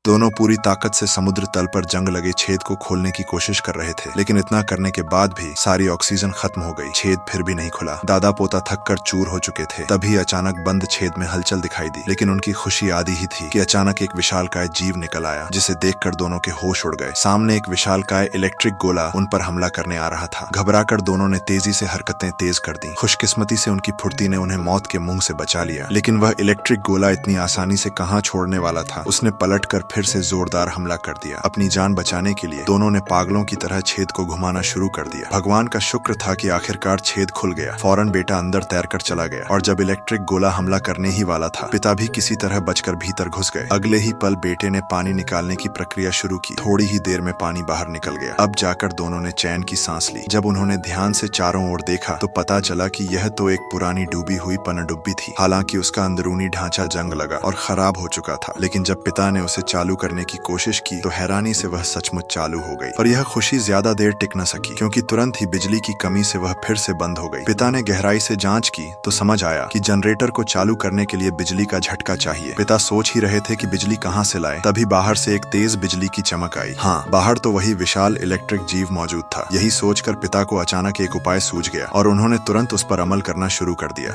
दोनों पूरी ताकत से समुद्र तल पर जंग लगे छेद को खोलने की कोशिश कर रहे थे, लेकिन इतना करने के बाद भी सारी ऑक्सीजन खत्म हो गई। छेद फिर भी नहीं खुला। दादा पोता थक कर चूर हो चुके थे। तभी अचानक बंद छेद में हलचल दिखाई दी, लेकिन उनकी खुशी आधी ही थी कि अचानक एक विशालकाय जीव निकल आया, जिसे देखकर दोनों के होश उड़ गए। सामने एक विशालकाय इलेक्ट्रिक गोला उन पर हमला करने आ रहा था। घबराकर दोनों ने तेजी से हरकतें तेज कर दी। खुशकिस्मती से उनकी फुर्ती ने उन्हें मौत के मुंह से बचा लिया, लेकिन वह इलेक्ट्रिक गोला इतनी आसानी से कहां छोड़ने वाला था। उसने पलटकर फिर से जोरदार हमला कर दिया। अपनी जान बचाने के लिए दोनों ने पागलों की तरह छेद को घुमाना शुरू कर दिया। भगवान का शुक्र था कि आखिरकार छेद खुल गया। फौरन बेटा अंदर तैरकर चला गया, और जब इलेक्ट्रिक गोला हमला करने ही वाला था, पिता भी किसी तरह बचकर भीतर घुस गए। अगले ही पल बेटे ने पानी निकालने की प्रक्रिया शुरू की। थोड़ी ही देर में पानी बाहर निकल गया। अब जाकर दोनों ने चैन की सांस ली। जब उन्होंने ध्यान से चारों ओर देखा तो पता चला कि यह तो एक पुरानी डूबी हुई पनडुब्बी थी। हालांकि उसका अंदरूनी ढांचा जंग लगा और खराब हो चुका था, लेकिन जब पिता ने उसे चालू करने की कोशिश की तो हैरानी से वह सचमुच चालू हो गई। पर यह खुशी ज्यादा देर टिक न सकी, क्योंकि तुरंत ही बिजली की कमी से वह फिर से बंद हो गई। पिता ने गहराई से जांच की तो समझ आया कि जनरेटर को चालू करने के लिए बिजली का झटका चाहिए। पिता सोच ही रहे थे कि बिजली कहां से लाए, तभी बाहर से एक तेज बिजली की चमक आई। हाँ, बाहर तो वही विशाल इलेक्ट्रिक जीव मौजूद था। यही सोचकर पिता को अचानक एक उपाय सूझ गया और उन्होंने तुरंत उस पर अमल करना शुरू कर दिया।